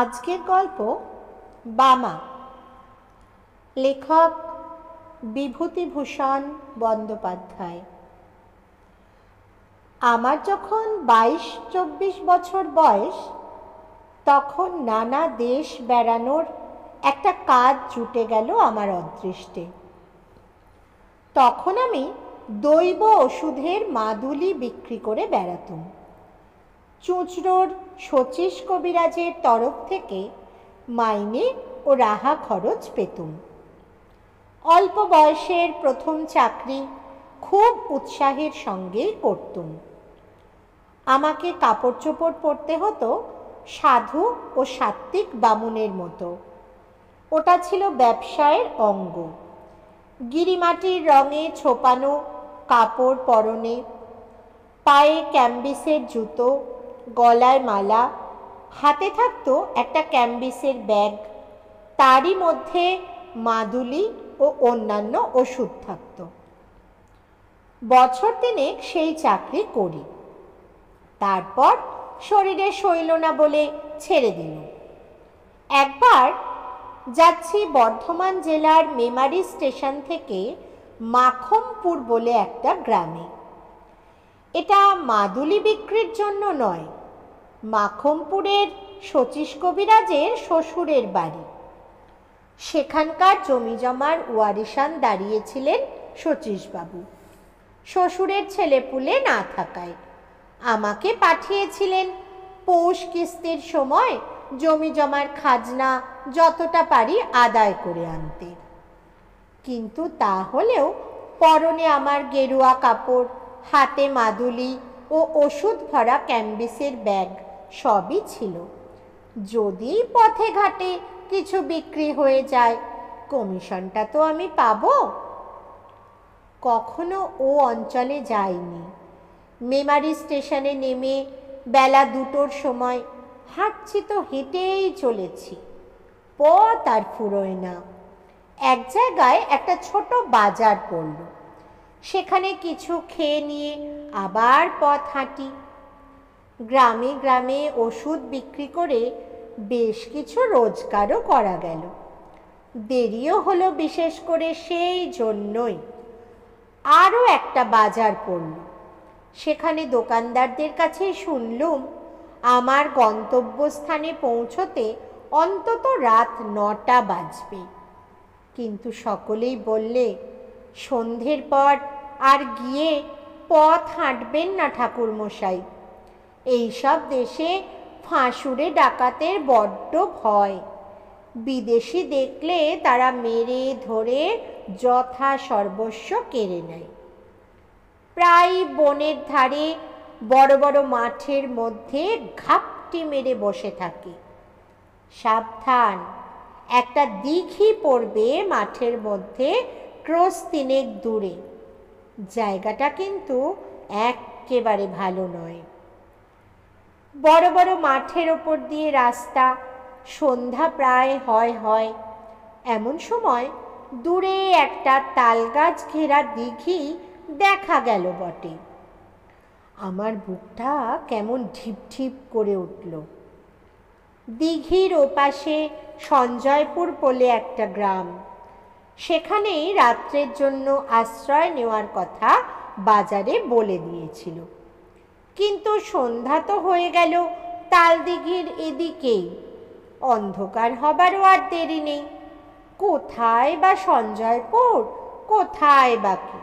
আজকের গল্প বামা। লেখক বিভূতিভূষণ বন্দ্যোপাধ্যায়। আমার যখন 22-24 বছর বয়স, তখন নানা দেশ বেড়ানোর একটা কাজ জুটে গেল আমার অদৃষ্টে। তখন আমি দৈব ওষুধের মাদুলি বিক্রি করে বেড়াতুম। চুঁচড়োর শচীশ কবিরাজের তরফ থেকে মাইনে ও রাহা খরচ পেতুম। অল্প বয়সের প্রথম চাকরি খুব উৎসাহের সঙ্গেই করতুম। আমাকে কাপড় চোপড় পরতে হতো সাধু ও সাত্ত্বিক বামুনের মতো। ওটা ছিল ব্যবসায়ের অঙ্গ। গিরিমাটির রঙে ছোপানো কাপড় পরনে, পায়ে ক্যাম্বিসের জুতো, গলায় মালা, হাতে থাকতো একটা ক্যাম্বিসের ব্যাগ, তারই মধ্যে মাদুলি ও অন্যান্য ওষুধ থাকত। বছর তিনেক সেই চাকরি করি। তারপর শরীরে সইল না বলে ছেড়ে দিল। একবার যাচ্ছি বর্ধমান জেলার মেমারি স্টেশন থেকে মাখমপুর বলে একটা গ্রামে। এটা মাদুলি বিক্রির জন্য নয়, মাখমপুরের শচীশ কবিরাজের শ্বশুরের বাড়ি। সেখানকার জমিজমার ওয়ারিশান দাঁড়িয়েছিলেন শচীশবাবু। শ্বশুরের ছেলেপুলে না থাকায় আমাকে পাঠিয়েছিলেন পৌষ কিস্তির সময় জমিজমার খাজনা যতটা পারি আদায় করে আনতে। কিন্তু তা হলেও পরনে আমার গেরুয়া কাপড়, হাতে মাদুলি ও ওষুধ ভরা ক্যাম্বিসের ব্যাগ সবই ছিল। যদি পথে ঘাটে কিছু বিক্রি হয়ে যায়, কমিশনটা তো আমি পাবো। কখনো ও অঞ্চলে যাইনি। মেমারি স্টেশনে নেমে বেলা 2টোর সময় হাঁটছি তো হেঁটেই চলেছি, পথ আর ফুরোয় না। এক জায়গায় একটা ছোট বাজার পড়ল, সেখানে কিছু খেয়ে নিয়ে আবার পথ হাঁটি। গ্রামে গ্রামে ওষুধ বিক্রি করে বেশ কিছু রোজগারও করা গেল। দেরিও হলো বিশেষ করে সেই জন্যই। আরও একটা বাজার পড়ল, সেখানে দোকানদারদের কাছে শুনলুম আমার গন্তব্যস্থানে পৌঁছতে অন্তত রাত 9টা বাজবে। কিন্তু সকলেই বললে, সন্ধ্যের পর আর গিয়ে পথ হাঁটবেন না ঠাকুরমশাই, এইসব দেশে ফাঁসুরে ডাকাতের বড্ড ভয়। বিদেশি দেখলে তারা মেরে ধরে যথা সর্বস্ব কেড়ে নেয়। প্রায় বনের ধারে বড় বড় মাঠের মধ্যে ঘাপটি মেরে বসে থাকে। সাবধান, একটা দিঘি পড়বে মাঠের মধ্যে ক্রোশ 3 দূরে। জায়গাটা কিন্তু একেবারে ভালো নয়। বড় বড় মাঠের ওপর দিয়ে রাস্তা। সন্ধ্যা প্রায় হয়। এমন সময় দূরে একটা তালগাছ ঘেরা দিঘি দেখা গেল বটে। আমার বুকটা কেমন ঢিপ ঢিপ করে উঠল। দিঘির ওপাশে সঞ্জয়পুর বলে একটা গ্রাম। সেখানেই রাত্রের জন্য আশ্রয় নেওয়ার কথা বাজারে বলে দিয়েছিল। কিন্তু সন্ধ্যা তো হয়ে গেল তালদিঘির এদিকেই। অন্ধকার হবারও আর দেরি নেই। কোথায় বা সঞ্জয়পুর, কোথায় বা কি?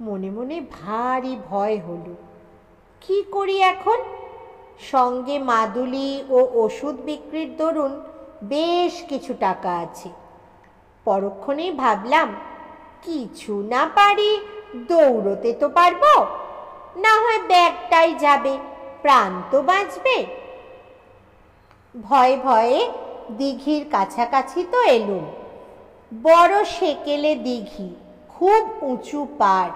মনে মনে ভারী ভয় হলো। কি করি এখন? সঙ্গে মাদুলি ও ওষুধ বিক্রির দরুন বেশ কিছু টাকা আছে। পরক্ষণেই ভাবলাম, কিছু না পারি দৌড়তে তো পারবো, না হয় ব্যাগটাই যাবে, প্রাণ তো বাঁচবে। ভয়ে ভয়ে দিঘির কাছাকাছি তো এলুম। বড় সেকেলে দিঘি, খুব উঁচু পাড়।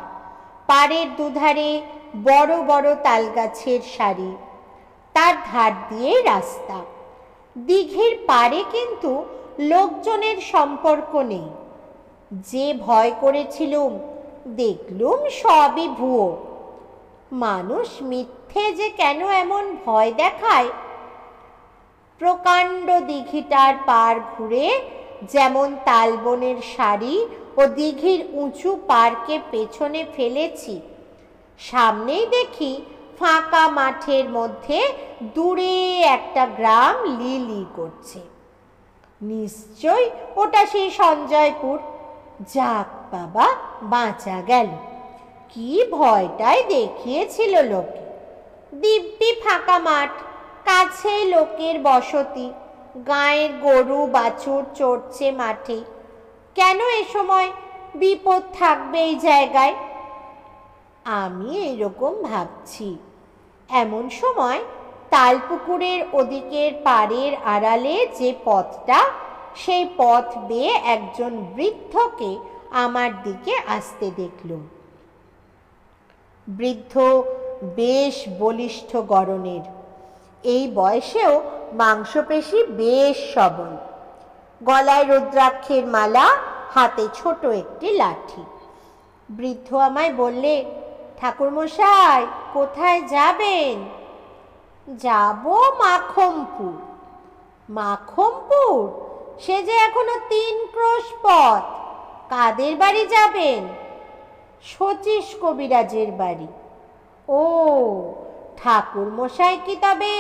পাড়ের দুধারে বড় বড় তালগাছের সারি, তার ধার দিয়ে রাস্তা। দিঘির পাড়ে কিন্তু লোকজনের সম্পর্ক নেই। যে ভয় করেছিলুম, দেখলুম সবই ভুয়ো। মানুষ মিথ্যে যে কেন এমন ভয় দেখায়। প্রকাণ্ড দিঘিটার পার ঘুরে যেমন তালবনের সারি ও দিঘির উঁচু পারকে পেছনে ফেলেছি, সামনেই দেখি ফাঁকা মাঠের মধ্যে দূরে একটা গ্রাম লি লি করছে। নিশ্চয় ওটা সেই সঞ্জয়পুর। যাক বাবা, বাঁচা গেল। কি ভয়টাই দেখিয়েছিল লোকে। দিব্যি ফাঁকা মাঠ, কাছে লোকের বসতি, গায়ের গরু বাছুর চড়ছে মাঠে। কেন এ সময় বিপদ থাকবে এই জায়গায়? আমি এইরকম ভাবছি, এমন সময় তালপুকুরের ওদিকের পাড়ের আড়ালে যে পথটা, সেই পথ বেয়ে একজন বৃদ্ধকে আমার দিকে আসতে দেখলুম। বৃদ্ধ বেশ বলিষ্ঠ গড়নের, এই বয়সেও মাংসপেশি বেশ সবল, গলায় রুদ্রাক্ষের মালা, হাতে ছোট একটি লাঠি। বৃদ্ধ আমায় বললে, ঠাকুরমশাই কোথায় যাবেন? যাব মাখমপুর। মাখমপুর? সে যে এখনো 3 ক্রোশ পথ। কাদের বাড়ি যাবেন? শচীশ কবিরাজের বাড়ি। ও, ঠাকুরমশাই কি তবে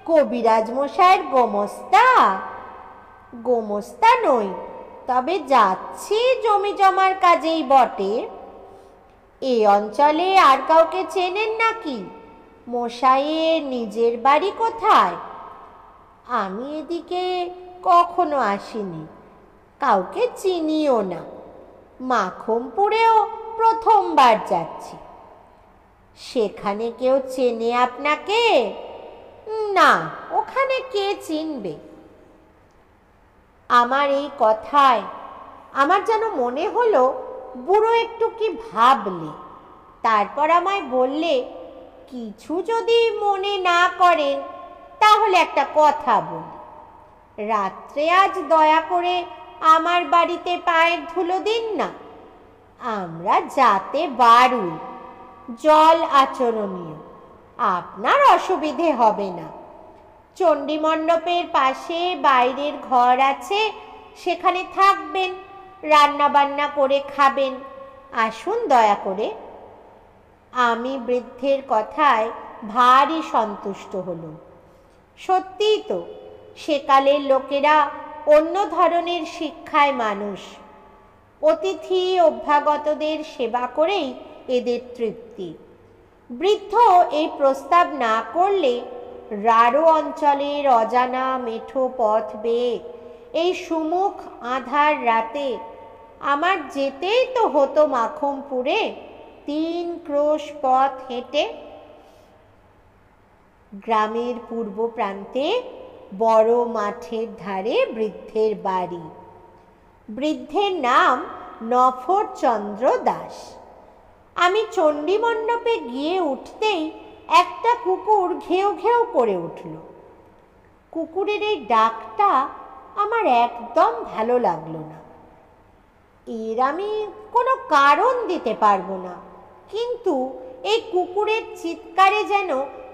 কবিরাজ মশাইয়ের গোমস্তা? গোমস্তা নই, তবে যাচ্ছি জমি জমার কাজেই বটে। এই অঞ্চলে আর কাউকে চেনেন নাকি? মশাইয়ের নিজের বাড়ি কোথায়? আমি এদিকে কখনো আসিনি, কাউকে চিনিও না। মাখমপুরেও প্রথমবার যাচ্ছি। সেখানে কেউ চেনে আপনাকে? না, ওখানে কে চিনবে? আমার এই কথায় আমার যেন মনে হলো বুড়ো একটু কি ভাবলে। তারপর আমায় বললে, কিছু যদি মনে না করেন তাহলে একটা কথা বলি। রাত্রে আজ দয়া করে আমার বাড়িতে পায়ের ধুলো দিন না। আমরা যাতে বারুই, জল আচরণীয়, আপনার অসুবিধে হবে না। চণ্ডী মণ্ডপের পাশে বাইরের ঘর আছে, সেখানে থাকবেন, রান্না বান্না করে খাবেন। আসুন দয়া করে। আমি বৃদ্ধের কথায় ভারী সন্তুষ্ট হলুম। সত্যিই তো, সেকালের লোকেরা অন্য ধরনের শিক্ষায় মানুষ। অতিথি অভ্যাগতদের সেবা করেই এদের তৃপ্তি। বৃদ্ধ এই প্রস্তাব না করলে রাঢ় অঞ্চলের অজানা মেঠো পথ বেয়ে এই সুমুখ আঁধার রাতে আমার যেতেই তো হতো মাখমপুরে 3 ক্রোশ পথ হেঁটে। গ্রামের পূর্ব প্রান্তে বড় মাঠের ধারে বৃদ্ধের বাড়ি। বৃদ্ধের নাম নফরচন্দ্র দাস। আমি চণ্ডী মণ্ডপে গিয়ে উঠতেই একটা কুকুর ঘেউ ঘেউ করে উঠল। কুকুরের এই ডাকটা আমার একদম ভালো লাগলো না। এর আমি কোনো কারণ দিতে পারবো না, কিন্তু এই কুকুরের চিৎকারে যেন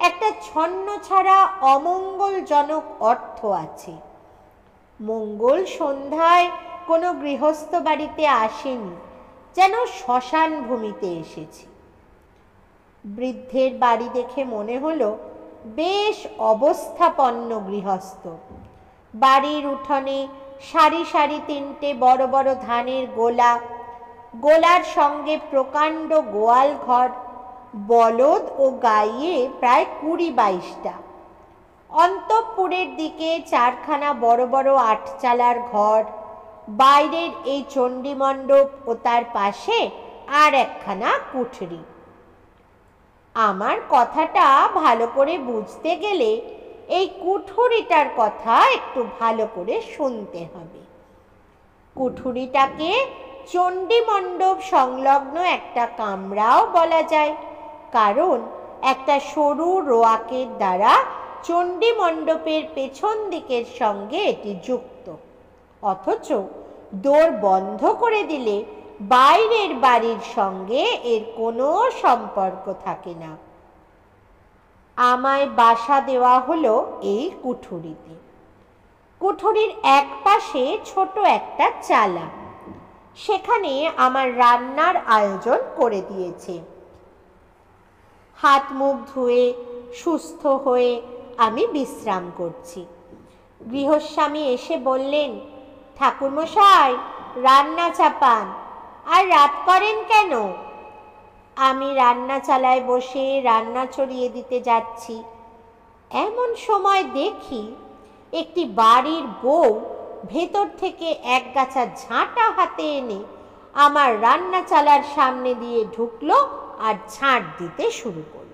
একটা ছন্ন ছাড়া অমঙ্গলজনক অর্থ আছে। মঙ্গল সন্ধ্যায় কোনো গৃহস্থ বাড়িতে আসেনি, যেন শ্মশান ভূমিতে এসেছি। বৃদ্ধের বাড়ি দেখে মনে হলো বেশ অবস্থাপন্ন গৃহস্থ। বাড়ির উঠোনে সারি সারি 3টে বড় বড় ধানের গোলা, গোলার সঙ্গে প্রকাণ্ড গোয়াল ঘর, বলদ ও গাইয়ে প্রায় 20-22টা। অন্তঃপুরের দিকে 4খানা বড় বড় 8 চালার ঘর, বাইরের এই চণ্ডী মণ্ডপ ও তার পাশে আর একখানা কুঠরি। আমার কথাটা ভালো করে বুঝতে গেলে এই কুঠুরিটার কথা একটু ভালো করে শুনতে হবে। কুঠুরিটাকে চণ্ডী মণ্ডপ সংলগ্ন একটা কামরাও বলা যায়, কারণ একটা সরু রোয়াকের দ্বারা চণ্ডী মণ্ডপের পেছন দিকের সঙ্গে এটি যুক্ত। অথচ দোর বন্ধ করে দিলে বাইরের বাড়ির সঙ্গে এর কোনো সম্পর্ক থাকে না। আমায় বাসা দেওয়া হলো এই কুঠুরিতে। কুঠুরির এক পাশে ছোট একটা চালা, সেখানে আমার রান্নার আয়োজন করে দিয়েছে। হাত মুখ ধুয়ে সুস্থ হয়ে আমি বিশ্রাম করছি। গৃহস্বামী এসে বললেন, ঠাকুরমশাই রান্না চাপান, আর রাত করেন কেন? আমি রান্না চালায় বসে রান্না চড়িয়ে দিতে যাচ্ছি। এমন সময় দেখি একটি বাড়ির বউ ভেতর থেকে এক গাছা ঝাঁটা হাতে এনে আমার রান্না চালার সামনে দিয়ে ঢুকলো আর ঝাঁট দিতে শুরু করল।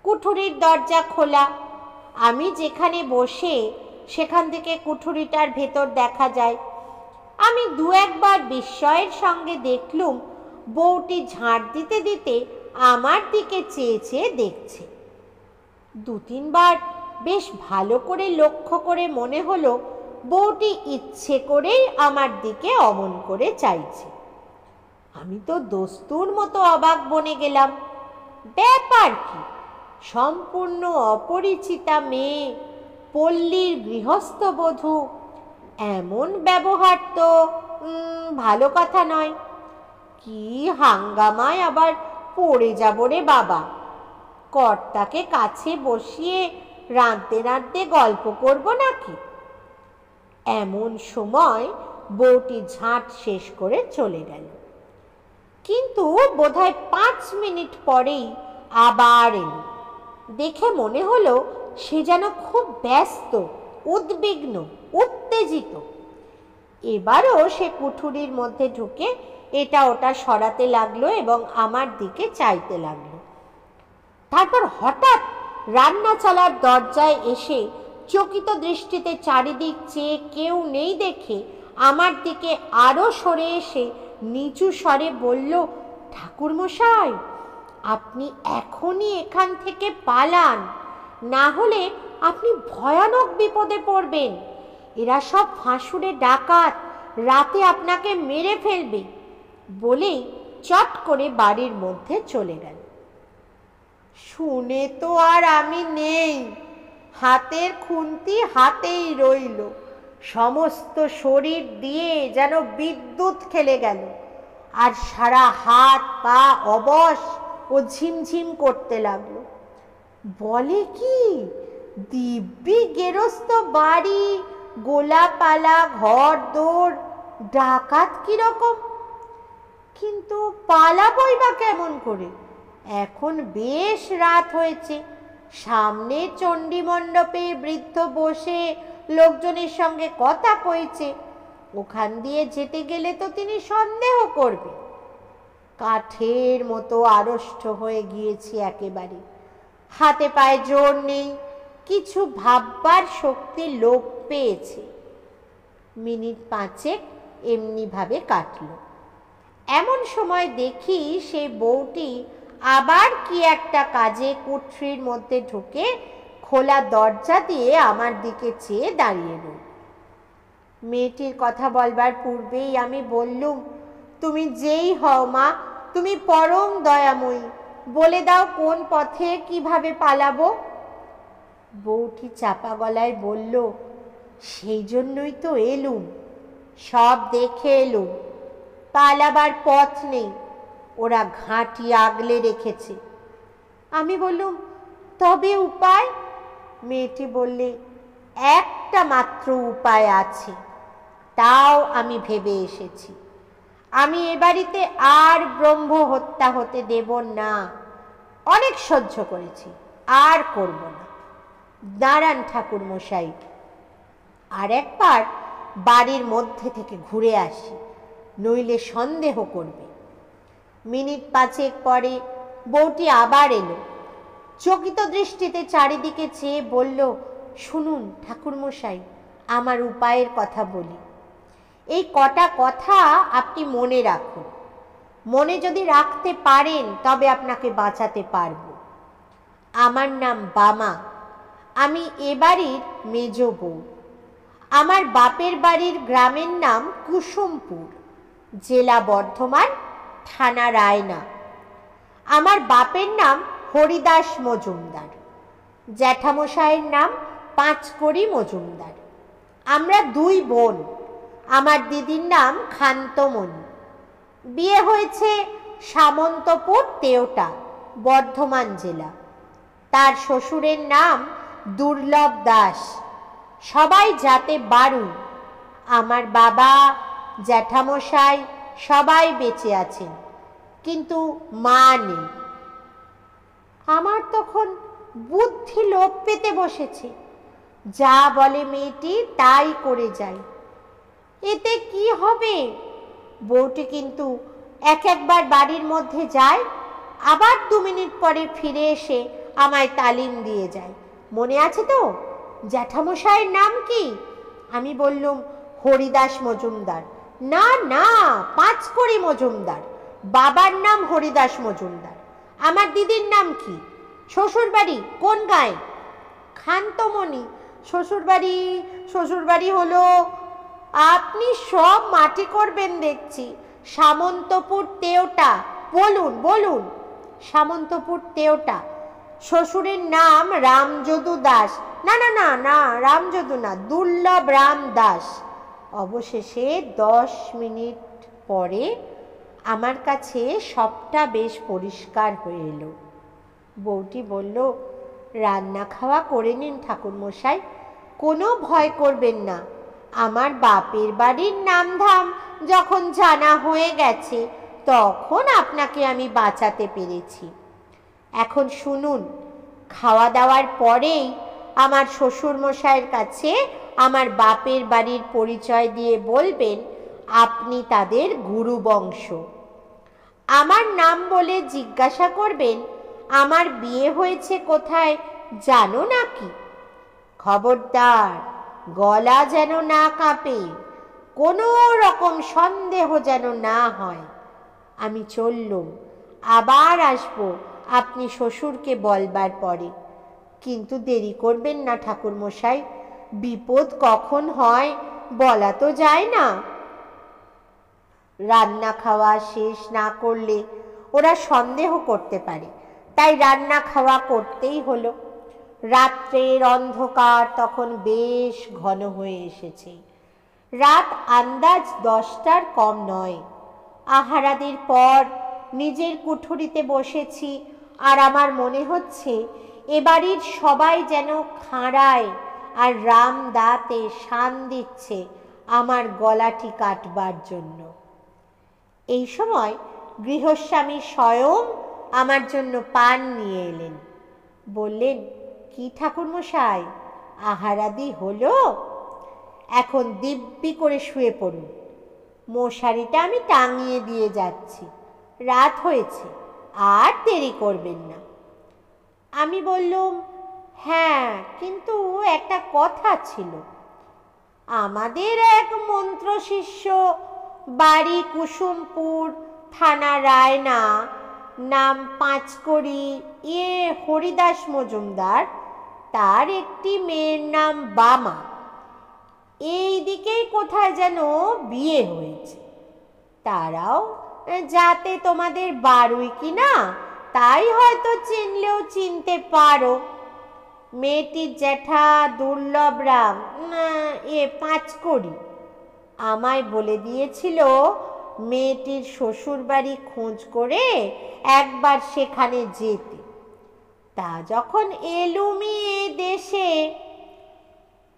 কুঠুরির দরজা খোলা, আমি যেখানে বসে সেখান থেকে কুঠুরিটার ভেতর দেখা যায়। আমি দু একবার বিস্ময়ের সঙ্গে দেখলুম বউটি ঝাঁট দিতে দিতে আমার দিকে চেয়ে চেয়ে দেখছে। দু তিনবার বেশ ভালো করে লক্ষ্য করে মনে হলো বউটি ইচ্ছে করেই আমার দিকে অমন করে চাইছে। আমি তো দস্তুর মতো অবাক বনে গেলাম। ব্যাপার কি, সম্পূর্ণ অপরিচিতা মেয়ে, পল্লীর গৃহস্থ বধূ, এমন ব্যবহার তো ভালো কথা নয়। কি হাঙ্গামায় আবার পড়ে যাব রে বাবা। কর্তাকে কাছে বসিয়ে রাঁধতে রাঁধতে গল্প করব নাকি? এমন সময় বউটি ঝাঁট শেষ করে চলে গেল। কিন্তু বোধহয় 5 মিনিট পরেই আবার এলো। দেখে মনে হলো সে যেন খুব ব্যস্ত, উদ্বিগ্ন, উত্তেজিত। এবারও সে কুঠুরির মধ্যে ঢুকে এটা ওটা সরাতে লাগলো এবং আমার দিকে চাইতে লাগলো। তারপর হঠাৎ রান্না চালার দরজায় এসে চকিত দৃষ্টিতে চারিদিক চেয়ে কেউ নেই দেখে আমার দিকে আরো সরে এসে নিচু স্বরে বলল, ঠাকুরমশাই আপনি এখনই এখান থেকে পালান, না হলে আপনি ভয়ানক বিপদে পড়বেন। এরা সব ফাঁসুড়ে ডাকাত, রাতে আপনাকে মেরে ফেলবে। বলেই চট করে বাড়ির মধ্যে চলে গেল। শুনে তো আর আমি নেই, হাতের খুন্তি হাতেই রইল। সমস্ত শরীর দিয়ে যেন বিদ্যুৎ খেলে গেল, আর সারা হাত পা অবশ ও ঝিমঝিম করতে লাগলো। বলে কি, দিব্যি গেরস্ত বাড়ি, গোলাপালা, ঘর দৌড়, ডাকাত কিরকম। কিন্তু পালাবই বা কেমন করে? এখন বেশ রাত হয়েছে, সামনে চণ্ডী মণ্ডপে বৃদ্ধ বসে লোকজনের সঙ্গে কথা কইছে, ওখান দিয়ে যেতে গেলে তো তিনি সন্দেহ করবে। কাঠের মতো আড়ষ্ট হয়ে গিয়েছি একেবারে, হাতে পায়ে জোর নেই, কিছু ভাববার শক্তি লোপ পেয়েছে। মিনিট 5 এমনি ভাবে কাটল। এমন সময় দেখি সেই বউটি আবার কি একটা কাজে কুঠরির মধ্যে ঢুকে খোলা দরজা দিয়ে আমার দিকে চেয়ে দাঁড়িয়ে রইল। মেয়েটির কথা বলবার পূর্বেই আমি বললুম, তুমি যেই হও মা, তুমি পরম দয়াময়ী, বলে দাও কোন পথে কিভাবে পালাবো। বউটি চাপা গলায় বলল, সেই জন্যই তো এলুম, সব দেখে এলুম, পালাবার পথ নেই, ওরা ঘাঁটি আগলে রেখেছে। আমি বললুম, তবে উপায়? মেয়েটি বললে, একটা মাত্র উপায় আছে, তাও আমি ভেবে এসেছি। আমি এ বাড়িতে আর ব্রহ্ম হত্যা হতে দেব না। অনেক সহ্য করেছি, আর করব না। দাঁড়ান ঠাকুরমশাই, আর একবার বাড়ির মধ্যে থেকে ঘুরে আসি, নইলে সন্দেহ করবে। মিনিট 5 পরে বউটি আবার এলো। চকিত দৃষ্টিতে চারিদিকে চেয়ে বলল, শুনুন ঠাকুরমশাই, আমার উপায়ের কথা বলি। এই কটা কথা আপনি মনে রাখুন, মনে যদি রাখতে পারেন তবে আপনাকে বাঁচাতে পারব। আমার নাম বামা, আমি এ বাড়ির মেজ বউ। আমার বাপের বাড়ির গ্রামের নাম কুসুমপুর, জেলা বর্ধমান, থানা রায়না। আমার বাপের নাম হরিদাস মজুমদার, জ্যাঠামশাইয়ের নাম পাঁচকড়ি মজুমদার। আমরা দুই বোন। আমার দিদির নাম খান্তমণি। বিয়ে হয়েছে সামন্তপুর তেওটা, বর্ধমান জেলা। তার শ্বশুরের নাম দুর্লভ দাস। সবাই যাতে বারুই। আমার বাবা, জ্যাঠামশাই সবাই বেঁচে আছেন, কিন্তু মা নেই। আমার তখন বুদ্ধি লোপ পেতে বসেছে। যা বলে মেয়েটি তাই করে যাই। এতে কি হবে? বউটি কিন্তু একবার বাড়ির মধ্যে যায়, আবার 2 মিনিট পরে ফিরে এসে আমায় তালিম দিয়ে যায়। মনে আছে তো? জ্যাঠামশাইয়ের নাম কি? আমি বললুম, হরিদাস মজুমদার। না না, পাঁচকড়ি মজুমদার। বাবার নাম হরিদাস মজুমদার। আমার দিদির নাম কি? শ্বশুরবাড়ি কোন গায়ে? খান্তমণি। শ্বশুরবাড়ি হলো, আপনি সব মাটি করবেন দেখছি, সামন্তপুর তেওটা। বলুন বলুন। সামন্তপুর তেওটা। শ্বশুরের নাম রামযদু দাস। না না না না, রামযদু না, দুর্লভ রাম দাস। অবশেষে 10 মিনিট পরে আমার কাছে সবটা বেশ পরিষ্কার হয়ে এলো। বউটি বলল, রান্না খাওয়া করে নিন ঠাকুরমশাই, কোনো ভয় করবেন না। আমার বাপের বাড়ির নামধাম যখন জানা হয়ে গেছে, তখন আপনাকে আমি বাঁচাতে পেরেছি। এখন শুনুন, খাওয়া দাওয়ার পরেই আমার শ্বশুরমশাইয়ের কাছে আমার বাপের বাড়ির পরিচয় দিয়ে বলবেন আপনি তাদের গুরু বংশ। আমার নাম বলে জিজ্ঞাসা করবেন আমার বিয়ে হয়েছে কোথায় জানো নাকি? খবরদার, গলা যেন না কাঁপে, কোনো রকম সন্দেহ যেন না হয়। আমি চললুম, আবার আসবো আপনি শ্বশুরকে বলবার পরে। কিন্তু দেরি করবেন না ঠাকুরমশাই, বিপদ কখন হয় বলা তো যায় না। রান্না খাওয়া শেষ না করলে ওরা সন্দেহ করতে পারে, তাই রান্না খাওয়া করতেই হলো। রাত্রের অন্ধকার তখন বেশ ঘন হয়ে এসেছে। রাত আন্দাজ 10টার কম নয়। আহারাদির পর নিজের কুঠুরিতে বসেছি, আর আমার মনে হচ্ছে এ বাড়ির সবাই যেন খাঁড়ায় আর রাম দাঁতে শান দিচ্ছে আমার গলাটি কাটবার জন্য। এই সময় গৃহস্বামী স্বয়ং আমার জন্য পান নিয়ে এলেন। বললেন, কি ঠাকুরমশাই, আহারাদি হলো? এখন দিব্যি করে শুয়ে পড়ুন, মশারিটা আমি টাঙিয়ে দিয়ে যাচ্ছি, রাত হয়েছে, আর দেরি করবেন না। আমি বললুম, হ্যাঁ, কিন্তু একটা কথা ছিল। আমাদের এক মন্ত্র শিষ্য, বাড়ি কুসুমপুর, থানা রায়না, নাম পাঁচকড়ি, হরিদাস মজুমদার, তার একটি মেয়ের নাম বামা। এই দিকেই কোথায় যেন বিয়ে হয়েছে। তারাও যাতে তোমাদের বারুই কিনা, তাই হয়তো চিনলেও চিনতে পারো। মেয়েটির জ্যাঠা দুর্লভ রাম পাঁচকড়ি আমায় বলে দিয়েছিল মেয়েটির শ্বশুর বাড়ি খোঁজ করে একবার সেখানে যেতে। তা যখন এলুমি এ দেশে।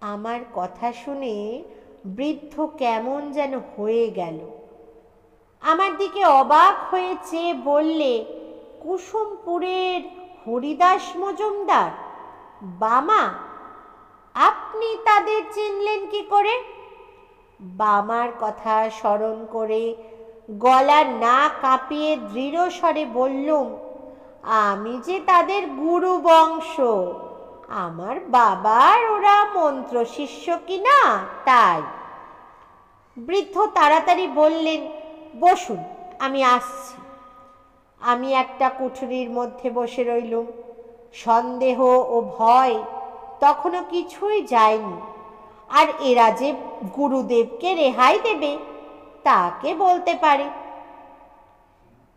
আমার কথা শুনে বৃদ্ধ কেমন যেন হয়ে গেল। আমার দিকে অবাক হয়ে চেয়ে বললে, কুসুমপুরের হরিদাস মজুমদার, বামা, আপনি তাদের চিনলেন কি করে? বামার কথা স্মরণ করে গলা না কাঁপিয়ে দৃঢ় স্বরে বললুম, আমি যে তাদের গুরু বংশ, আমার বাবার ওরা মন্ত্র শিষ্য কিনা, তাই। বৃদ্ধ তাড়াতাড়ি বললেন, বসুন, আমি আসছি। আমি একটা কুঠুরির মধ্যে বসে রইলুম। সন্দেহ ও ভয় তখনও কিছুই যায়নি। আর এরা যে গুরুদেবকে রেহাই দেবে তাকে বলতে পারে।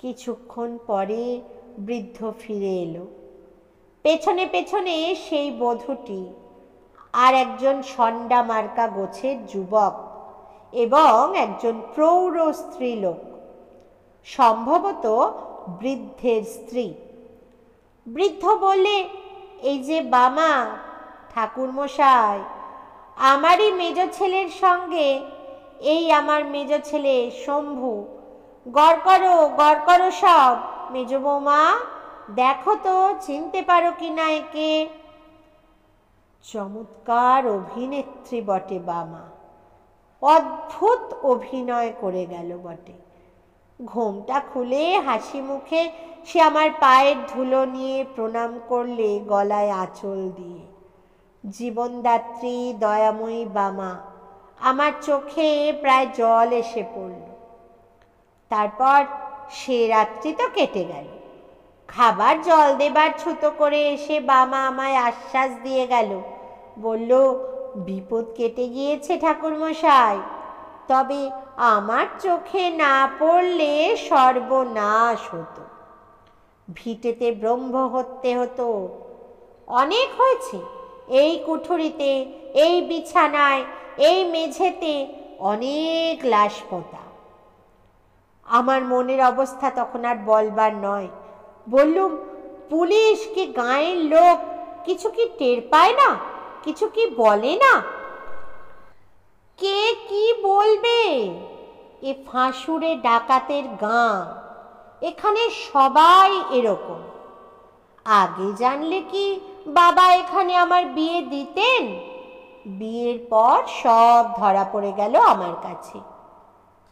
কিছুক্ষণ পরে বৃদ্ধ ফিরে এলো। পেছনে পেছনে সেই বধূটি। আর একজন সন্ডা মার্কা গোছের যুবক এবং একজন প্রৌঢ় স্ত্রীলোক, সম্ভবত বৃদ্ধের স্ত্রী। বৃদ্ধ বললে, এই যে বামা, ঠাকুরমশাই, আমারই মেজ ছেলের সঙ্গে এই আমার মেজ ছেলে শম্ভু, গড় করো সব। মেজ বৌমা, দেখো তো চিনতে পারো কিনা একে। চমৎকার অভিনেত্রী বটে বামা, অদ্ভুত অভিনয় করে গেল বটে। ঘোমটা খুলে হাসি মুখে সে আমার পায়ের ধুলো নিয়ে প্রণাম করলে গলায় আঁচল দিয়ে। জীবনদাত্রী দয়াময়ী বামা, আমার চোখে প্রায় জল এসে পড়ল। তারপর সে রাত্রি তো কেটে গেল। খাবার জল দেবার ছুতো করে এসে বামা আমায় আশ্বাস দিয়ে গেল, বলল, বিপদ কেটে গিয়েছে ঠাকুরমশাই, তবে আমার চোখে না পড়লে সর্বনাশ হতো। ভিটেতে ব্রহ্ম হত্যে হতো। অনেক হয়েছে, এই কুঠুরিতে, এই বিছানায়, এই মেঝেতে অনেক লাশ পোঁতা। আমার মনের অবস্থা তখন আর বলবার নয়। বললুম, পুলিশ কি গাঁয়ের লোক কিছু কি টের পায় না, কিছু কি বলে না? কে কি বলবে? এ ফাঁসুড়ে ডাকাতের গাঁ, এখানে সবাই এরকম। আগে জানলে কি বাবা এখানে আমার বিয়ে দিতেন? বিয়ের পর সব ধরা পড়ে গেল আমার কাছে।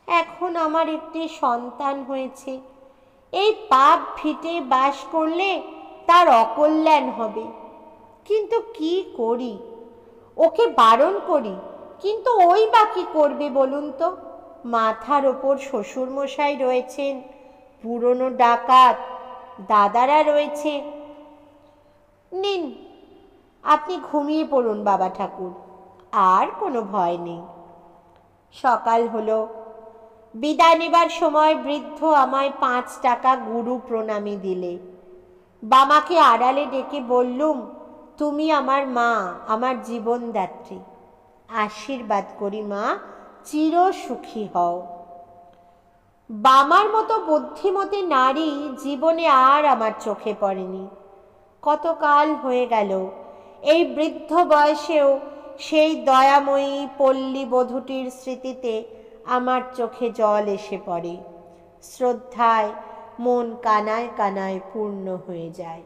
এখন আমার একটি সন্তান হয়েছে, এই পাপ ভিটে বাস করলে তার অকল্যাণ হবে। কিন্তু কি করি? ওকে বারণ করি, কিন্তু ওই বা কি করবে বলুন তো? মাথার ওপর শ্বশুরমশাই রয়েছেন, পুরনো ডাকাত দাদারা রয়েছে। নিন, আপনি ঘুমিয়ে পড়ুন বাবা ঠাকুর, আর কোনো ভয় নেই। সকাল হলো। বিদায় নেবার সময় বৃদ্ধ আমায় 5 টাকা গুরু প্রণামী দিলে। বামাকে আড়ালে ডেকে বললুম, তুমি আমার মা, আমার জীবনদাত্রী। আশীর্বাদ করি মা, চির সুখী হও। বামার মতো বুদ্ধিমতী নারী জীবনে আর আমার চোখে পড়েনি। কতকাল হয়ে গেল, এই বৃদ্ধ বয়সেও সেই দয়াময়ী পল্লী বধূটির স্মৃতিতে আমার চোখে জল এসে পড়ে। শ্রদ্ধায় মন কানায় কানায় পূর্ণ হয়ে যায়।